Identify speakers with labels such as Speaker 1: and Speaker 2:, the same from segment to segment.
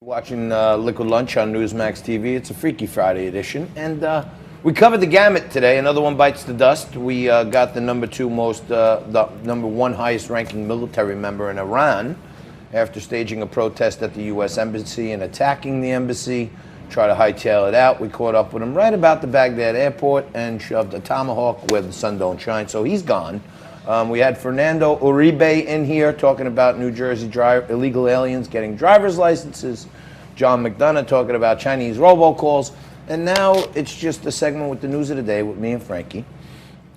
Speaker 1: Watching Liquid Lunch on Newsmax TV. It's a Freaky Friday edition, and we covered the gamut today. Another one bites the dust. We got the the number one highest ranking military member in Iran after staging a protest at the U.S. Embassy and attacking the embassy. Try to hightail it out. We caught up with him right about the Baghdad airport and shoved a tomahawk where the sun don't shine. So he's gone. We had Fernando Uribe in here talking about New Jersey illegal aliens getting driver's licenses. John McDonough talking about Chinese robocalls. And now it's just a segment with the news of the day with me and Frankie.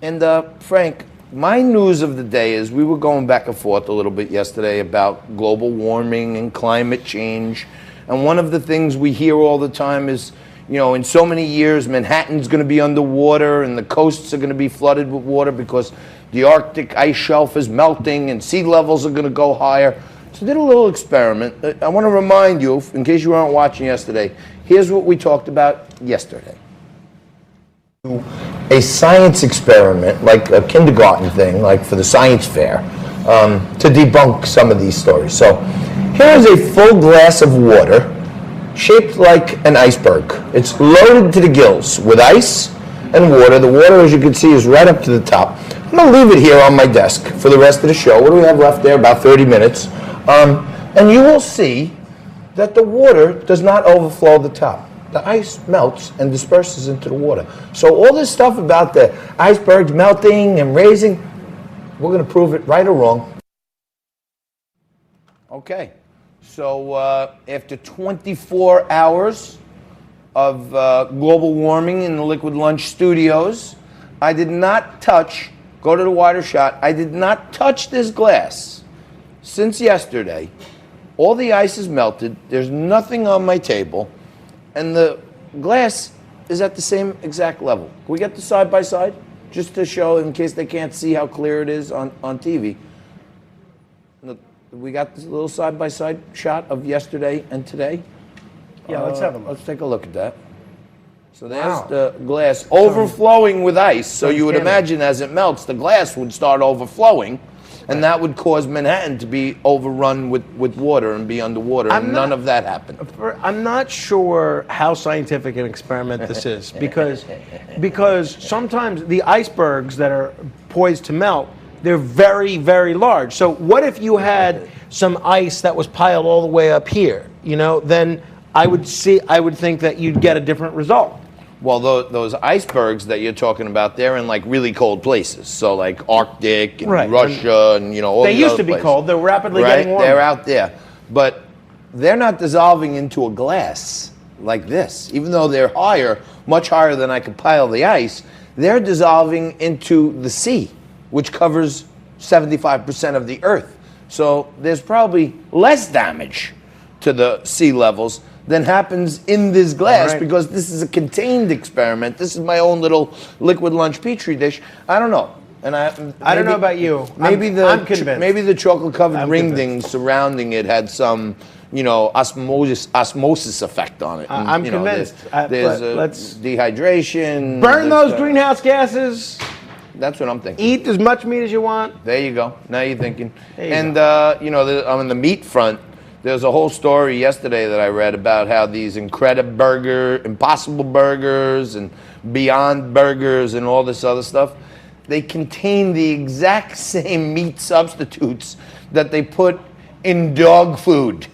Speaker 1: And Frank, my news of the day is we were going back and forth a little bit yesterday about global warming and climate change. And one of the things we hear all the time is, you know, in so many years, Manhattan's going to be underwater and the coasts are going to be flooded with water because the Arctic ice shelf is melting and sea levels are going to go higher. So I did a little experiment. I want to remind you, in case you weren't watching yesterday, here's what we talked about yesterday. A science experiment, like a kindergarten thing, like for the science fair, to debunk some of these stories. So here's a full glass of water shaped like an iceberg. It's loaded to the gills with ice and water. The water, as you can see, is right up to the top. I'm going to leave it here on my desk for the rest of the show. What do we have left there? About 30 minutes. And you will see that the water does not overflow the top. The ice melts and disperses into the water. So all this stuff about the icebergs melting and raising, we're going to prove it right or wrong. Okay. So after 24 hours of global warming in the Liquid Lunch studios, I did not touch, go to the wider shot, I did not touch this glass since yesterday. All the ice is melted, there's nothing on my table, and the glass is at the same exact level. Can we get the side by side? Just to show, in case they can't see how clear it is on TV. We got this little side-by-side shot of yesterday and today.
Speaker 2: Yeah, let's have a look.
Speaker 1: Let's take a look at that. So there's the glass overflowing with ice. So you would imagine as it melts, the glass would start overflowing, and that would cause Manhattan to be overrun with water and be underwater. And none of that happened.
Speaker 2: I'm not sure how scientific an experiment this is because sometimes the icebergs that are poised to melt, they're very, very large. So what if you had some ice that was piled all the way up here? You know, then I would think that you'd get a different result.
Speaker 1: Well, those icebergs that you're talking about, they're in like really cold places. So like Arctic and Russia and, you know, all
Speaker 2: they used to be cold. They're rapidly getting warmer.
Speaker 1: They're out there. But they're not dissolving into a glass like this. Even though they're higher, much higher than I could pile the ice, they're dissolving into the sea, which covers 75% of the earth. So there's probably less damage to the sea levels than happens in this glass because this is a contained experiment. This is my own little Liquid Lunch petri dish. I don't know. And
Speaker 2: I don't know about you. I'm convinced.
Speaker 1: Maybe the chocolate-covered ring thing surrounding it had some, you know, osmosis effect on it. And,
Speaker 2: I'm convinced.
Speaker 1: There's dehydration.
Speaker 2: Burn those greenhouse gases.
Speaker 1: That's what I'm thinking.
Speaker 2: Eat as much meat as you want.
Speaker 1: There you go. Now you're thinking. And, you know, on the meat front, there's a whole story yesterday that I read about how these Impossible Burgers and Beyond Burgers and all this other stuff, they contain the exact same meat substitutes that they put in dog food.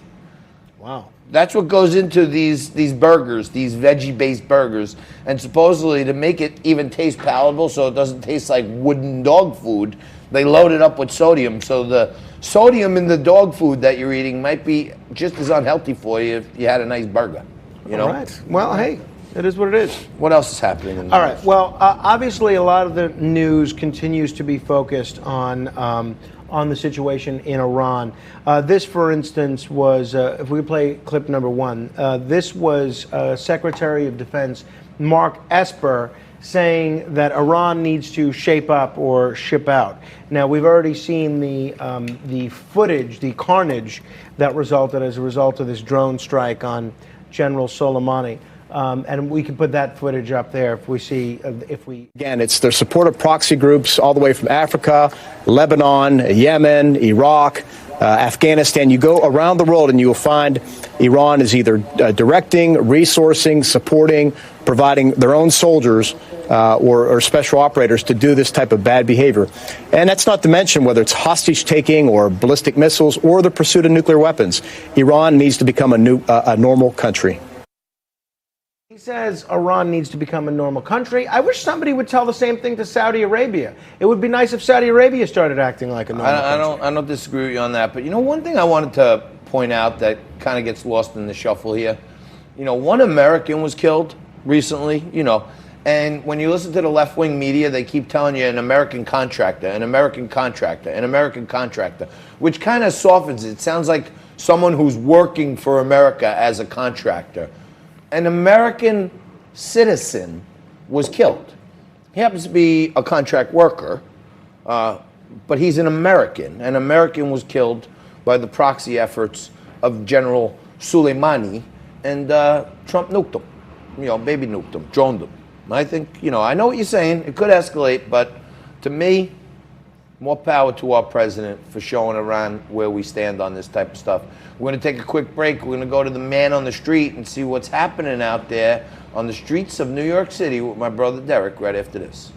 Speaker 2: Wow.
Speaker 1: That's what goes into these burgers, these veggie-based burgers. And supposedly to make it even taste palatable so it doesn't taste like wooden dog food, they load it up with sodium. So the sodium in the dog food that you're eating might be just as unhealthy for you if you had a nice burger. You know?
Speaker 2: All right. Well, hey, it is what it is.
Speaker 1: What else is happening in the
Speaker 2: All right. Well, obviously a lot of the news continues to be focused on the situation in Iran. This, for instance, was, if we could play clip number one, this was Secretary of Defense Mark Esper saying that Iran needs to shape up or ship out. Now, we've already seen the footage, the carnage that resulted as a result of this drone strike on General Soleimani. And we can put that footage up there if we see,
Speaker 3: Again, it's their supportive proxy groups all the way from Africa, Lebanon, Yemen, Iraq, Afghanistan. You go around the world and you will find Iran is either directing, resourcing, supporting, providing their own soldiers or special operators to do this type of bad behavior. And that's not to mention whether it's hostage taking or ballistic missiles or the pursuit of nuclear weapons. Iran needs to become a normal country.
Speaker 2: He says Iran needs to become a normal country. I wish somebody would tell the same thing to Saudi Arabia. It would be nice if Saudi Arabia started acting like a normal country.
Speaker 1: I don't disagree with you on that. But you know, one thing I wanted to point out that kind of gets lost in the shuffle here. You know, one American was killed recently. You know, and when you listen to the left-wing media, they keep telling you an American contractor, an American contractor, an American contractor, which kind of softens it. It sounds like someone who's working for America as a contractor. An American citizen was killed. He happens to be a contract worker, but he's an American. An American was killed by the proxy efforts of General Soleimani, and Trump nuked him. You know, baby nuked him, droned him. I think, you know, I know what you're saying. It could escalate, but to me, more power to our president for showing Iran where we stand on this type of stuff. We're going to take a quick break. We're going to go to the man on the street and see what's happening out there on the streets of New York City with my brother Derek right after this.